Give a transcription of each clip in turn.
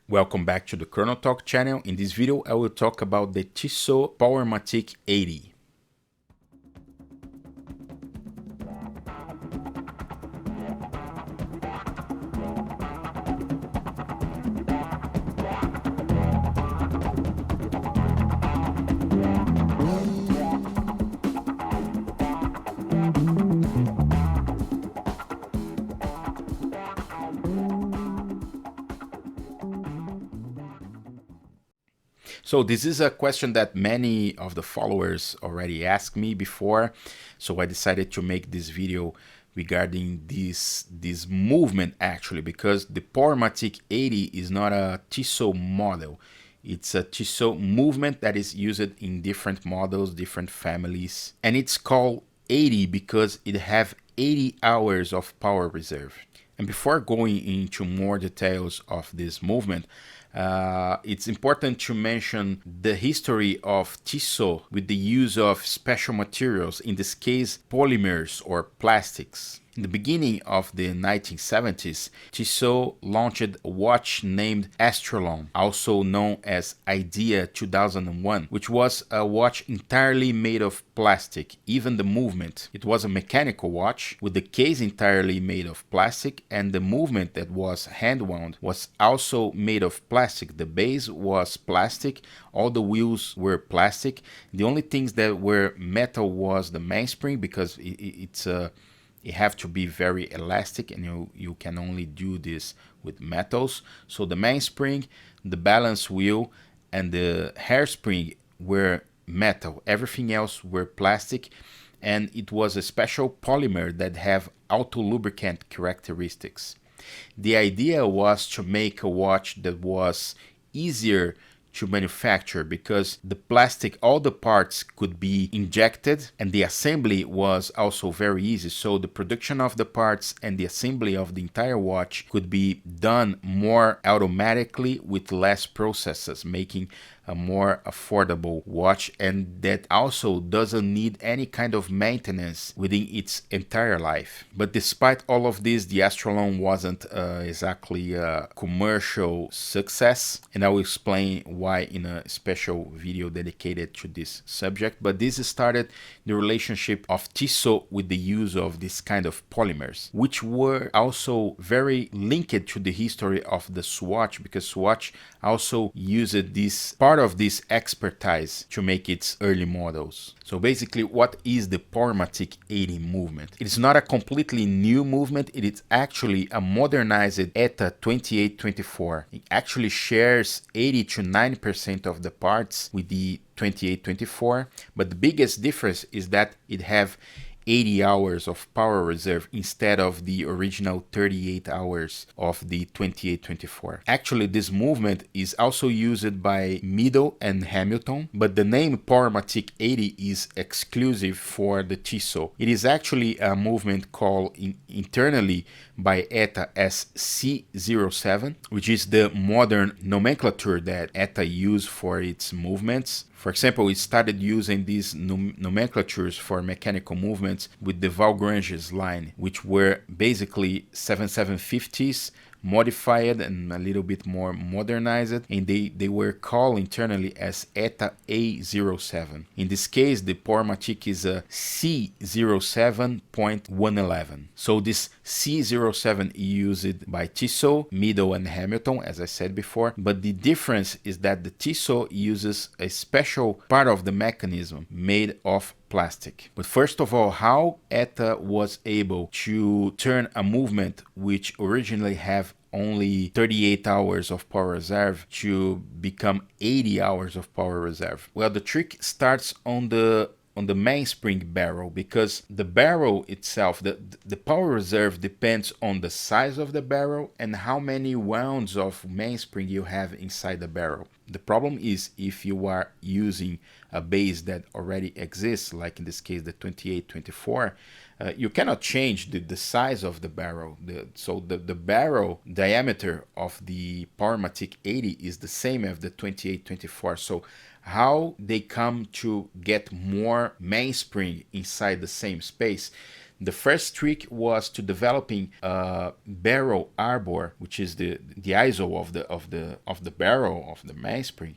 Welcome back to the CHRONO TALK channel. In this video, I will talk about the TISSOT Powermatic 80. So this is a question that many of the followers already asked me before, so I decided to make this video regarding this movement actually, because the Powermatic 80 is not a TISSOT model. It's a TISSOT movement that is used in different models, different families, and it's called 80 because it have 80 hours of power reserve. And before going into more details of this movement, it's important to mention the history of TISSOT with the use of special materials, in this case polymers or plastics. In the beginning of the 1970s, TISSOT launched a watch named Astrolon, also known as Idea 2001, which was a watch entirely made of plastic, even the movement. It was a mechanical watch with the case entirely made of plastic, and the movement that was hand-wound was also made of plastic. The base was plastic, all the wheels were plastic. The only things that were metal was the mainspring, because it have to be very elastic, and you can only do this with metals. So the mainspring, the balance wheel, and the hairspring were metal. Everything else were plastic, and it was a special polymer that have auto lubricant characteristics. The idea was to make a watch that was easier to manufacture, because the plastic, all the parts could be injected, and the assembly was also very easy. So the production of the parts and the assembly of the entire watch could be done more automatically with less processes, making a more affordable watch, and that also doesn't need any kind of maintenance within its entire life. But despite all of this, the Astrolon wasn't exactly a commercial success, and I will explain why in a special video dedicated to this subject. But this started the relationship of TISSOT with the use of this kind of polymers, which were also very linked to the history of the Swatch, because Swatch also used this part of this expertise to make its early models. So basically, what is the Powermatic 80 movement? It is not a completely new movement. It is actually a modernized ETA 2824. It actually shares 80 to 90% of the parts with the 2824, but the biggest difference is that it have 80 hours of power reserve instead of the original 38 hours of the 2824. Actually, this movement is also used by Middle and Hamilton, but the name Powermatic 80 is exclusive for the TISSOT. It is actually a movement called internally by ETA as C07, which is the modern nomenclature that ETA use for its movements. For example, it started using these nomenclatures for mechanical movements with the Valgrange's line, which were basically 7750s modified and a little bit more modernized, and they were called internally as ETA A07. In this case, the Powermatic is a C07.111. So this C07 is used by TISSOT, Middle, and Hamilton, as I said before, but the difference is that the TISSOT uses a special part of the mechanism made of plastic. But first of all, how ETA was able to turn a movement which originally have only 38 hours of power reserve to become 80 hours of power reserve? Well, the trick starts on the Mainspring Barrel, because the barrel itself, the power reserve depends on the size of the barrel and how many wounds of mainspring you have inside the barrel. The problem is if you are using a base that already exists, like in this case the 2824, you cannot change the size of the barrel. So the barrel diameter of the Powermatic 80 is the same as the 2824. So how they come to get more mainspring inside the same space? The first trick was to developing a barrel arbor, which is the ISO of the barrel of the mainspring,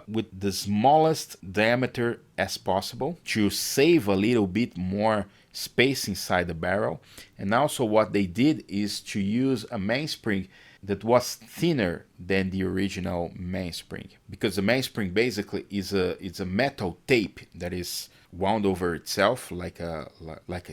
with the smallest diameter as possible to save a little bit more space inside the barrel. And also what they did is to use a mainspring that was thinner than the original mainspring, because the mainspring basically is a metal tape that is wound over itself like a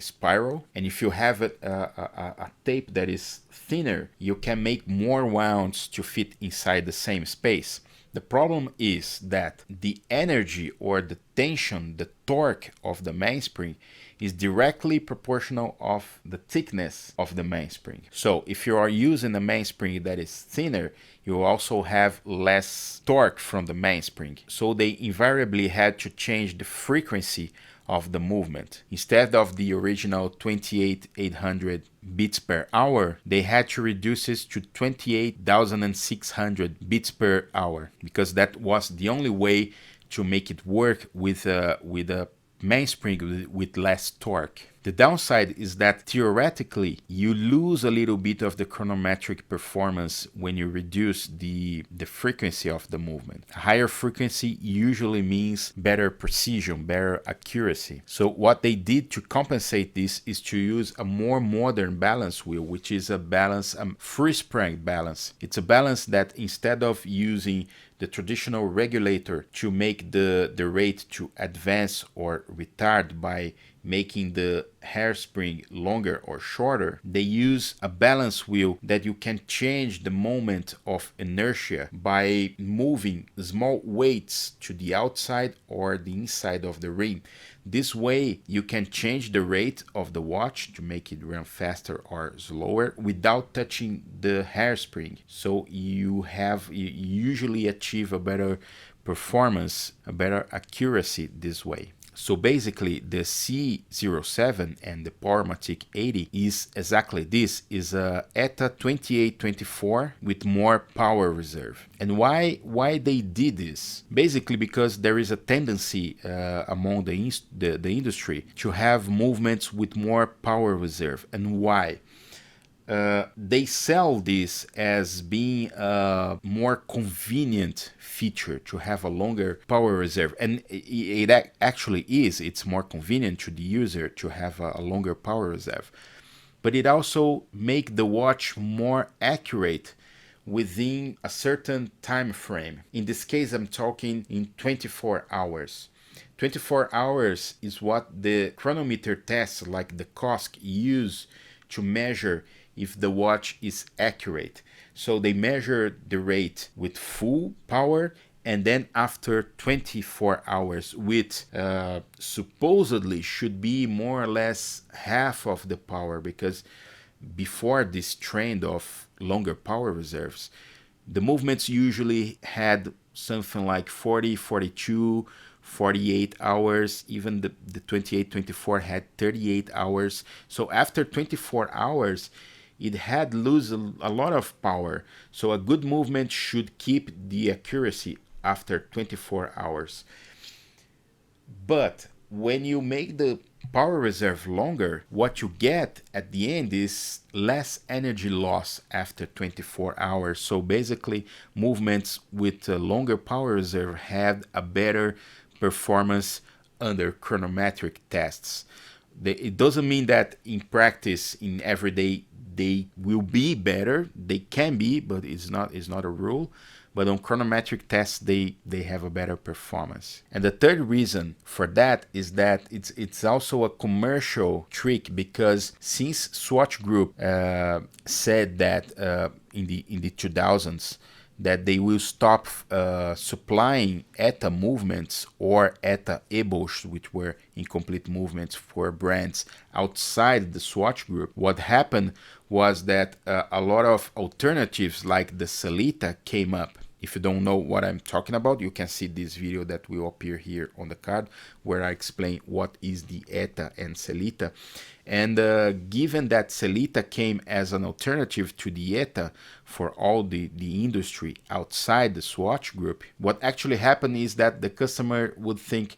spiral. And if you have a tape that is thinner, you can make more wounds to fit inside the same space. The problem is that the energy or the tension, the torque of the mainspring is directly proportional of the thickness of the mainspring. So if you are using a mainspring that is thinner, you also have less torque from the mainspring. So they invariably had to change the frequency of the movement. Instead of the original 28,800 beats per hour, they had to reduce it to 28,600 beats per hour, because that was the only way to make it work with a mainspring with less torque. The downside is that theoretically you lose a little bit of the chronometric performance when you reduce the frequency of the movement. A higher frequency usually means better precision, better accuracy. So what they did to compensate this is to use a more modern balance wheel, which is a free spring balance. It's a balance that instead of using the traditional regulator to make the rate to advance or retard by making the hairspring longer or shorter, they use a balance wheel that you can change the moment of inertia by moving small weights to the outside or the inside of the ring. This way you can change the rate of the watch to make it run faster or slower without touching the hairspring. So you usually achieve a better performance, a better accuracy this way. So basically the C07 and the Powermatic 80 is exactly this, is a ETA 2824 with more power reserve. And why they did this? Basically because there is a tendency among the industry to have movements with more power reserve. And why? They sell this as being a more convenient feature to have a longer power reserve, and it actually is. It's more convenient to the user to have a longer power reserve, but it also makes the watch more accurate within a certain time frame. In this case, I'm talking in 24 hours. 24 hours is what the chronometer tests like the COSC use to measure if the watch is accurate. So they measure the rate with full power, and then after 24 hours with supposedly should be more or less half of the power, because before this trend of longer power reserves, the movements usually had something like 40, 42, 48 hours. Even the 2824 had 38 hours. So after 24 hours, it had lose a lot of power. So a good movement should keep the accuracy after 24 hours. But when you make the power reserve longer, what you get at the end is less energy loss after 24 hours. So basically, movements with a longer power reserve had a better performance under chronometric tests. It doesn't mean that in practice, in everyday, they will be better. They can be, but it's not a rule. But on chronometric tests, they have a better performance. And the third reason for that is that it's also a commercial trick, because since Swatch Group said that in the 2000s that they will stop supplying ETA movements or ETA EBOs, which were incomplete movements for brands outside the Swatch Group, what happened was that a lot of alternatives like the Selita came up. If you don't know what I'm talking about, you can see this video that will appear here on the card where I explain what is the ETA and Selita. And given that Selita came as an alternative to the ETA for all the industry outside the Swatch Group, what actually happened is that the customer would think,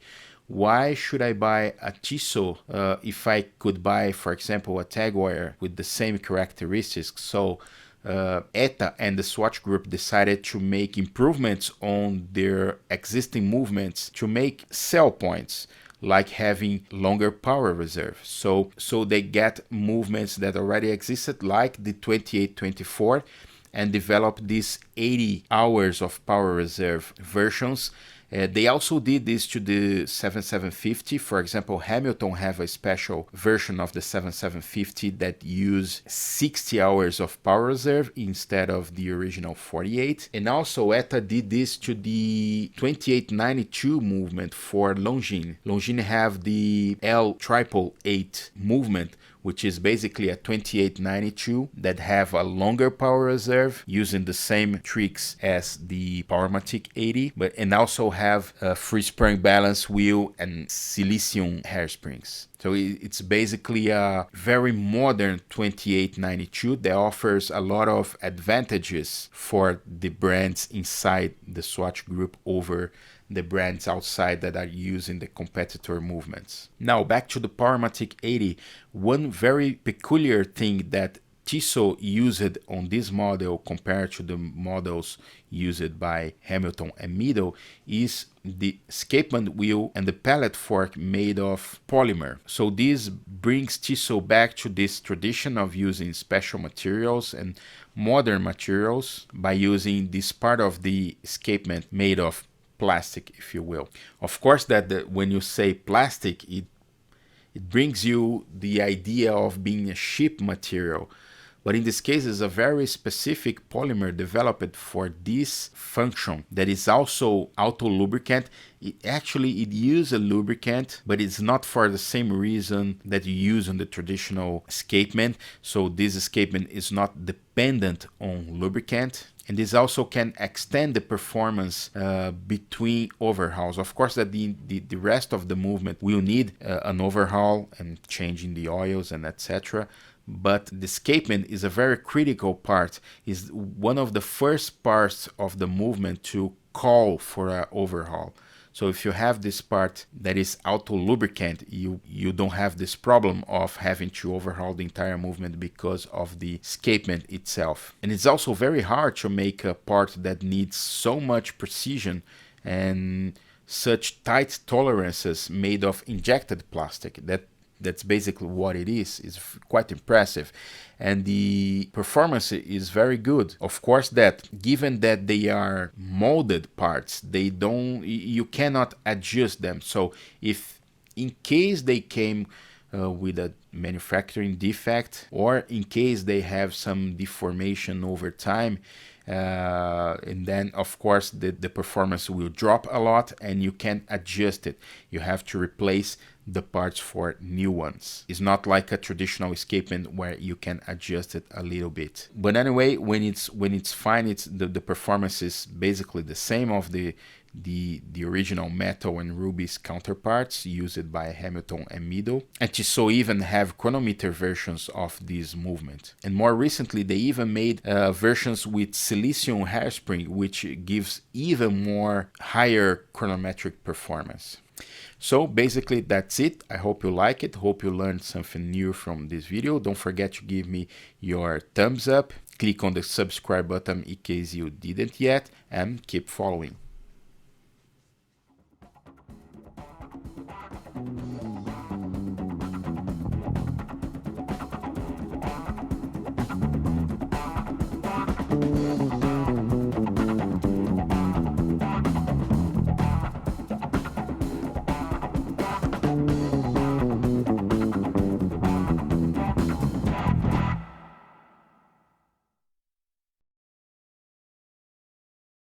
why should I buy a TISSOT if I could buy, for example, a tag wire with the same characteristics? So ETA and the Swatch Group decided to make improvements on their existing movements to make sell points, like having longer power reserve. So they get movements that already existed, like the 2824, and develop these 80 hours of power reserve versions. They also did this to the 7750. For example, Hamilton have a special version of the 7750 that use 60 hours of power reserve instead of the original 48. And also ETA did this to the 2892 movement for Longines. Longines have the L888 movement, which is basically a 2892 that have a longer power reserve using the same tricks as the Powermatic 80, and also have a free spring balance wheel and silicium hairsprings. So it's basically a very modern 2892 that offers a lot of advantages for the brands inside the Swatch Group over the brands outside that are using the competitor movements. Now back to the Powermatic 80, one very peculiar thing that TISSOT used on this model compared to the models used by Hamilton and Middle is the escapement wheel and the pallet fork made of polymer. So this brings TISSOT back to this tradition of using special materials and modern materials by using this part of the escapement made of plastic, if you will. Of course that when you say plastic, it brings you the idea of being a cheap material. But in this case, it's a very specific polymer developed for this function that is also auto-lubricant. It uses a lubricant, but it's not for the same reason that you use on the traditional escapement. So this escapement is not dependent on lubricant. And this also can extend the performance between overhauls. Of course, that the rest of the movement will need an overhaul and changing the oils and etc. But the escapement is a very critical part, is one of the first parts of the movement to call for an overhaul. So if you have this part that is auto-lubricant, you don't have this problem of having to overhaul the entire movement because of the escapement itself. And it's also very hard to make a part that needs so much precision and such tight tolerances made of injected plastic. That's basically what it is. It's quite impressive. And the performance is very good. Of course that given that they are molded parts, you cannot adjust them. So if in case they came with a manufacturing defect, or in case they have some deformation over time, and then of course the performance will drop a lot and you can't adjust it. You have to replace the parts for new ones. It's not like a traditional escapement where you can adjust it a little bit. But anyway, when it's fine, the performance is basically the same of the original metal and rubies counterparts used by Hamilton and Middle. And TISSOT even have chronometer versions of this movement. And more recently, they even made versions with silicium hairspring, which gives even more higher chronometric performance. So basically that's it. I hope you like it. Hope you learned something new from this video. Don't forget to give me your thumbs up. Click on the subscribe button in case you didn't yet, and keep following.